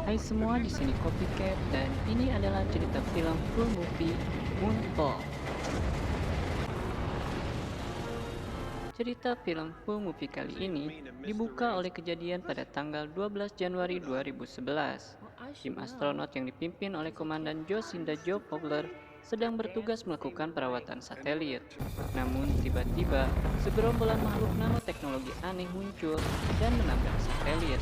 Hai semua, di sini Copycat dan ini adalah cerita film full movie Moonfall. Cerita film full movie kali ini dibuka oleh kejadian pada tanggal 12 Januari 2011. Tim astronot yang dipimpin oleh Komandan Jocinda Joe Fowler sedang bertugas melakukan perawatan satelit. Namun tiba-tiba segerombolan makhluk nanoteknologi aneh muncul dan menabrak satelit.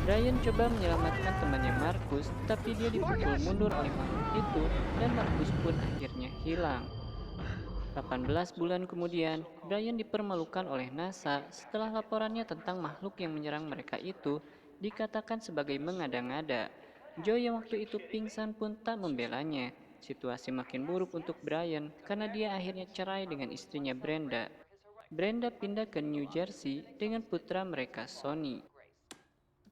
Brian coba menyelamatkan temannya Marcus, tapi dia dipukul mundur oleh makhluk itu dan Marcus pun akhirnya hilang. 18 bulan kemudian, Brian dipermalukan oleh NASA setelah laporannya tentang makhluk yang menyerang mereka itu dikatakan sebagai mengada-ngada. Joe yang waktu itu pingsan pun tak membelanya. Situasi makin buruk untuk Brian karena dia akhirnya cerai dengan istrinya Brenda. Brenda pindah ke New Jersey dengan putra mereka Sonny.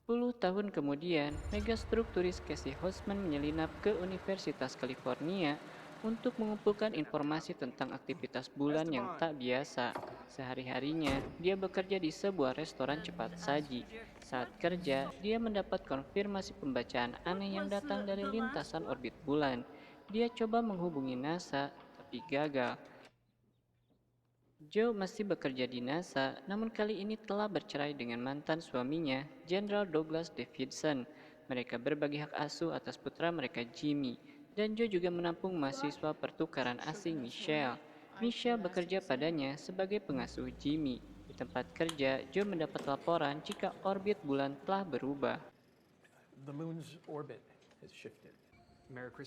10 tahun kemudian, megastrukturis Casey Houseman menyelinap ke Universitas California untuk mengumpulkan informasi tentang aktivitas bulan yang tak biasa. Sehari-harinya, dia bekerja di sebuah restoran cepat saji. Saat kerja, dia mendapat konfirmasi pembacaan aneh yang datang dari lintasan orbit bulan. Dia coba menghubungi NASA, tapi gagal. Joe masih bekerja di NASA, namun kali ini telah bercerai dengan mantan suaminya, Jenderal Douglas Davidson. Mereka berbagi hak asuh atas putra mereka Jimmy, dan Joe juga menampung mahasiswa pertukaran asing Michelle. Michelle bekerja padanya sebagai pengasuh Jimmy. Di tempat kerja, Joe mendapat laporan jika orbit bulan telah berubah.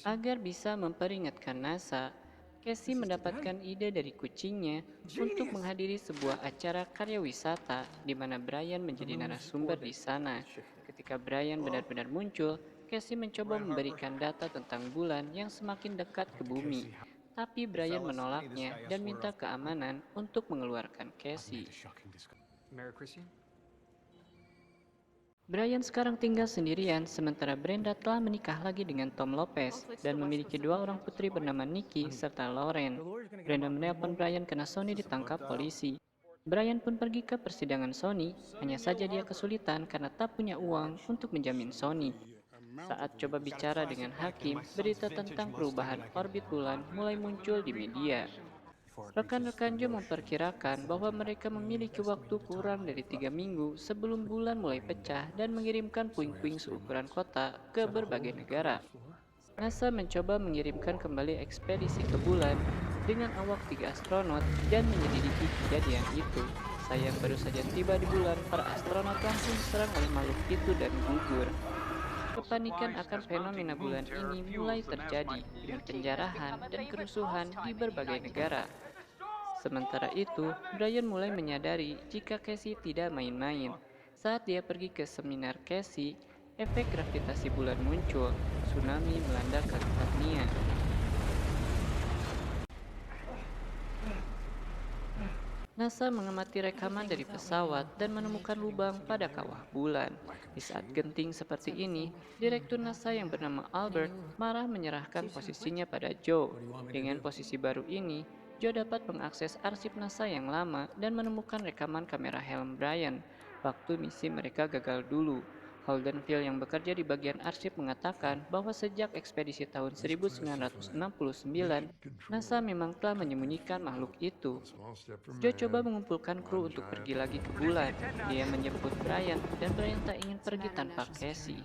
Agar bisa memperingatkan NASA, Casey mendapatkan ide dari kucingnya untuk menghadiri sebuah acara karya wisata di mana Brian menjadi narasumber di sana. Ketika Brian benar-benar muncul, Casey mencoba memberikan data tentang bulan yang semakin dekat ke bumi. Tapi Brian menolaknya dan minta keamanan untuk mengeluarkan Casey. Brian sekarang tinggal sendirian, sementara Brenda telah menikah lagi dengan Tom Lopez dan memiliki dua orang putri bernama Nikki serta Lauren. Brenda menelpon Brian karena Sony ditangkap polisi. Brian pun pergi ke persidangan Sony, hanya saja dia kesulitan karena tak punya uang untuk menjamin Sony. Saat coba bicara dengan hakim, berita tentang perubahan orbit bulan mulai muncul di media. Rekan-rekan Joe memperkirakan bahwa mereka memiliki waktu kurang dari 3 minggu sebelum bulan mulai pecah dan mengirimkan puing-puing seukuran kota ke berbagai negara. NASA mencoba mengirimkan kembali ekspedisi ke bulan dengan awak 3 astronot dan menyelidiki kejadian itu. Sayang baru saja tiba di bulan, para astronot langsung diserang oleh makhluk itu dan gugur. Kepanikan akan fenomena bulan ini mulai terjadi dengan penjarahan dan kerusuhan di berbagai negara. Sementara itu, Brian mulai menyadari jika Casey tidak main-main. Saat dia pergi ke seminar Casey, efek gravitasi bulan muncul, tsunami melanda California. NASA mengamati rekaman dari pesawat dan menemukan lubang pada kawah bulan. Di saat genting seperti ini, Direktur NASA yang bernama Albert marah menyerahkan posisinya pada Joe. Dengan posisi baru ini, Joe dapat mengakses arsip NASA yang lama dan menemukan rekaman kamera helm Brian waktu misi mereka gagal dulu. Holden Phil yang bekerja di bagian arsip mengatakan bahwa sejak ekspedisi tahun 1969, NASA memang telah menyembunyikan makhluk itu. Joe coba mengumpulkan kru untuk pergi lagi ke bulan. Dia menjemput Brian dan Brian tak ingin pergi tanpa Casey.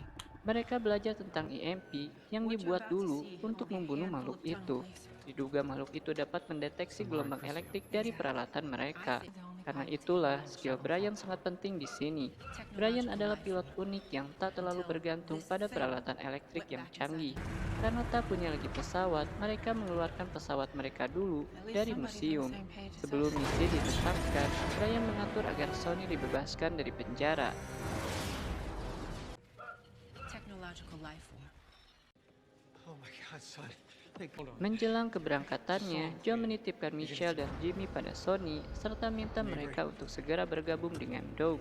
Mereka belajar tentang EMP yang dibuat dulu untuk membunuh makhluk itu. Diduga makhluk itu dapat mendeteksi gelombang elektrik dari peralatan mereka. Karena itulah, skill Brian sangat penting di sini. Brian adalah pilot unik yang tak terlalu bergantung pada peralatan elektrik yang canggih. Karena tak punya lagi pesawat, mereka mengeluarkan pesawat mereka dulu dari museum. Sebelum misi ditetapkan, Brian mengatur agar Sony dibebaskan dari penjara. Menjelang keberangkatannya, Joe menitipkan Michelle dan Jimmy pada Sony serta minta mereka untuk segera bergabung dengan Doug.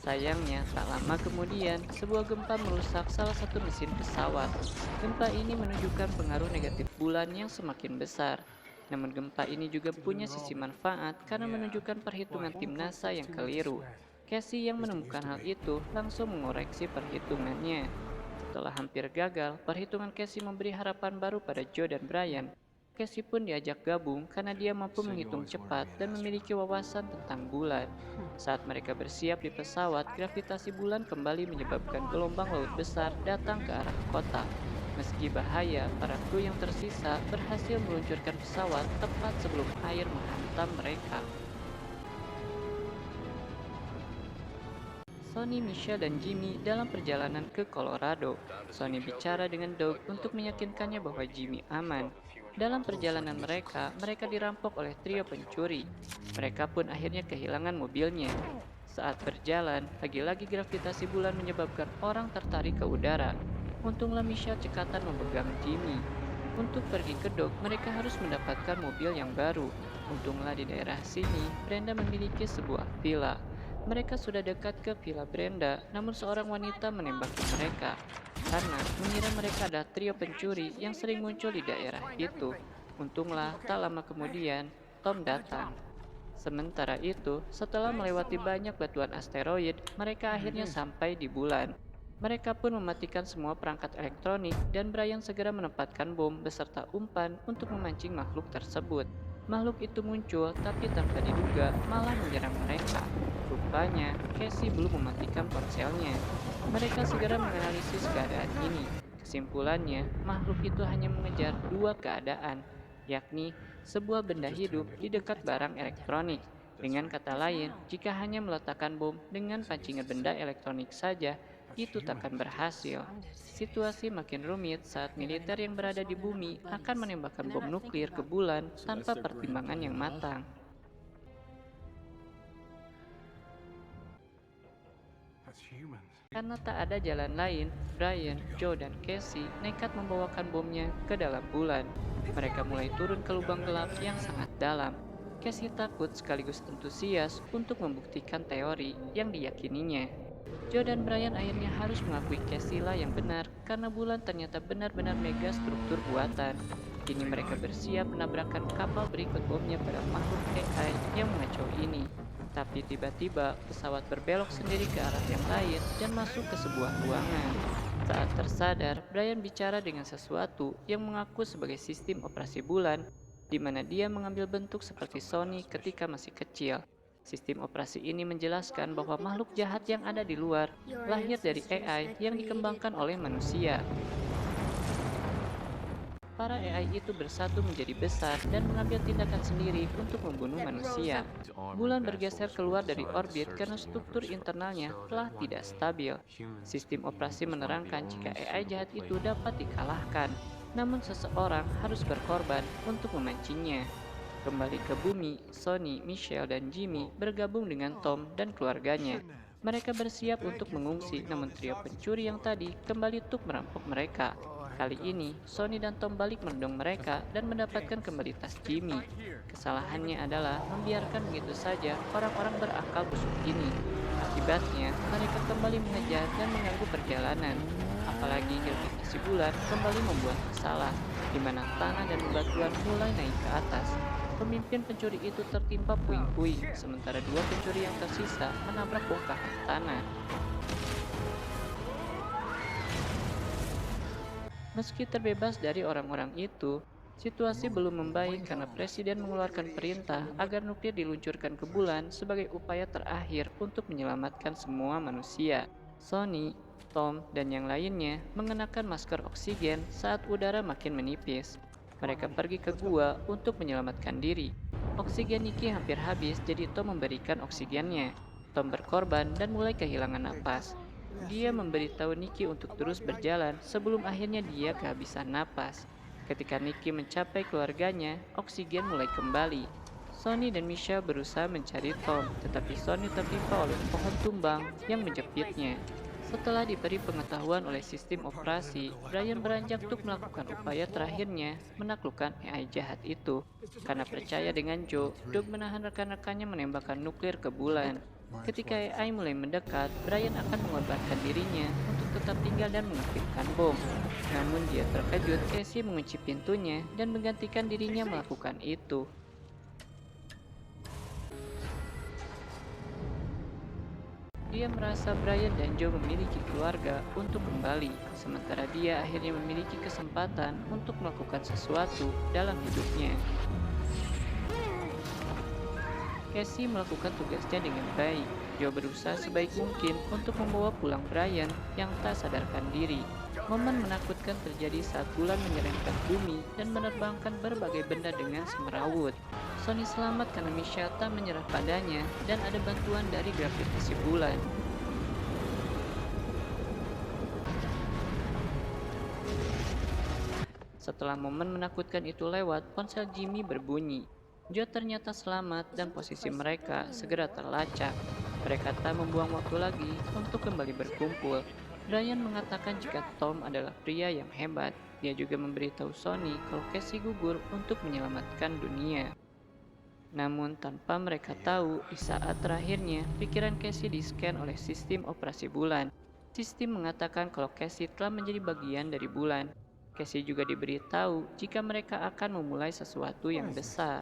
Sayangnya, tak lama kemudian, sebuah gempa merusak salah satu mesin pesawat. Gempa ini menunjukkan pengaruh negatif bulan yang semakin besar. Namun gempa ini juga punya sisi manfaat karena menunjukkan perhitungan tim NASA yang keliru. Casey yang menemukan hal itu langsung mengoreksi perhitungannya. Setelah hampir gagal, perhitungan Casey memberi harapan baru pada Joe dan Brian. Casey pun diajak gabung karena dia mampu menghitung cepat dan memiliki wawasan tentang bulan. Saat mereka bersiap di pesawat, gravitasi bulan kembali menyebabkan gelombang laut besar datang ke arah kota. Meski bahaya, para kru yang tersisa berhasil meluncurkan pesawat tepat sebelum air menghantam mereka. Sonny, Michelle, dan Jimmy dalam perjalanan ke Colorado. Sonny bicara dengan Doug untuk meyakinkannya bahwa Jimmy aman. Dalam perjalanan mereka dirampok oleh trio pencuri. Mereka pun akhirnya kehilangan mobilnya. Saat berjalan, lagi-lagi gravitasi bulan menyebabkan orang tertarik ke udara. Untunglah Michelle cekatan memegang Jimmy. Untuk pergi ke Doug, mereka harus mendapatkan mobil yang baru. Untunglah di daerah sini, Brenda memiliki sebuah villa. Mereka sudah dekat ke villa Brenda, namun seorang wanita menembaki mereka karena mengira mereka adalah trio pencuri yang sering muncul di daerah itu. Untunglah, tak lama kemudian, Tom datang. Sementara itu, setelah melewati banyak batuan asteroid, mereka akhirnya sampai di bulan. Mereka pun mematikan semua perangkat elektronik dan Brian segera menempatkan bom beserta umpan untuk memancing makhluk tersebut. Makhluk itu muncul tapi tanpa diduga malah menyerang mereka. Rupanya, Casey belum mematikan ponselnya. Mereka segera menganalisis keadaan ini. Kesimpulannya, makhluk itu hanya mengejar dua keadaan, yakni sebuah benda hidup di dekat barang elektronik. Dengan kata lain, jika hanya meletakkan bom dengan pancingan benda elektronik saja, itu takkan berhasil. Situasi makin rumit saat militer yang berada di bumi akan menembakkan bom nuklir ke bulan tanpa pertimbangan yang matang. Karena tak ada jalan lain, Brian, Joe, dan Casey nekat membawakan bomnya ke dalam bulan. Mereka mulai turun ke lubang gelap yang sangat dalam. Casey takut sekaligus antusias untuk membuktikan teori yang diyakininya. Joe dan Brian akhirnya harus mengakui Casey lah yang benar karena bulan ternyata benar-benar mega struktur buatan. Kini mereka bersiap menabrakkan kapal berikut bomnya pada makhluk AI yang mengacau ini. Tapi tiba-tiba pesawat berbelok sendiri ke arah yang lain dan masuk ke sebuah ruangan. Saat tersadar, Brian bicara dengan sesuatu yang mengaku sebagai sistem operasi bulan, di mana dia mengambil bentuk seperti Sonny ketika masih kecil. Sistem operasi ini menjelaskan bahwa makhluk jahat yang ada di luar lahir dari AI yang dikembangkan oleh manusia. Para AI itu bersatu menjadi besar dan mengambil tindakan sendiri untuk membunuh manusia. Bulan bergeser keluar dari orbit karena struktur internalnya telah tidak stabil. Sistem operasi menerangkan jika AI jahat itu dapat dikalahkan, namun seseorang harus berkorban untuk memancingnya. Kembali ke bumi, Sonny, Michelle, dan Jimmy bergabung dengan Tom dan keluarganya. Mereka bersiap untuk mengungsi, namun trio pencuri yang tadi kembali untuk merampok mereka. Kali ini, Sonny dan Tom balik menendung mereka dan mendapatkan kembali tas Jimmy. Kesalahannya adalah membiarkan begitu saja orang-orang berakal busuk ini. Akibatnya, mereka kembali mengejar dan mengganggu perjalanan. Apalagi gravitasi bulan kembali membuat masalah, di mana tanah dan bebatuan mulai naik ke atas. Pemimpin pencuri itu tertimpa puing-puing, sementara dua pencuri yang tersisa menabrak bongkahan tanah. Meski terbebas dari orang-orang itu, situasi belum membaik karena Presiden mengeluarkan perintah agar nuklir diluncurkan ke bulan sebagai upaya terakhir untuk menyelamatkan semua manusia. Sonny, Tom, dan yang lainnya mengenakan masker oksigen saat udara makin menipis. Mereka pergi ke gua untuk menyelamatkan diri. Oksigen Nicky hampir habis, jadi Tom memberikan oksigennya. Tom berkorban dan mulai kehilangan napas. Dia memberitahu Nicky untuk terus berjalan sebelum akhirnya dia kehabisan napas. Ketika Nicky mencapai keluarganya, oksigen mulai kembali. Sonny dan Michelle berusaha mencari Tom, tetapi Sonny tertimpa oleh pohon tumbang yang menjepitnya. Setelah diberi pengetahuan oleh sistem operasi, Brian beranjak untuk melakukan upaya terakhirnya menaklukkan AI jahat itu. Karena percaya dengan Joe, Doug menahan rekan-rekannya menembakkan nuklir ke bulan. Ketika AI mulai mendekat, Brian akan mengorbankan dirinya untuk tetap tinggal dan mengaktifkan bom. Namun dia terkejut, Casey mengunci pintunya dan menggantikan dirinya melakukan itu. Dia merasa Brian dan Joe memiliki keluarga untuk kembali, sementara dia akhirnya memiliki kesempatan untuk melakukan sesuatu dalam hidupnya. Casey melakukan tugasnya dengan baik. Joe berusaha sebaik mungkin untuk membawa pulang Brian yang tak sadarkan diri. Momen menakutkan terjadi saat bulan menyerempet bumi dan menerbangkan berbagai benda dengan semerawut. Sonny selamat karena Michelle tak menyerah padanya dan ada bantuan dari gravitasi bulan. Setelah momen menakutkan itu lewat, ponsel Jimmy berbunyi. Joe ternyata selamat dan posisi mereka segera terlacak. Mereka tak membuang waktu lagi untuk kembali berkumpul. Brian mengatakan jika Tom adalah pria yang hebat. Dia juga memberitahu Sonny kalau Casey gugur untuk menyelamatkan dunia. Namun tanpa mereka tahu, di saat terakhirnya, pikiran Casey di-scan oleh sistem operasi bulan. Sistem mengatakan kalau Casey telah menjadi bagian dari bulan. Casey juga diberitahu jika mereka akan memulai sesuatu yang besar.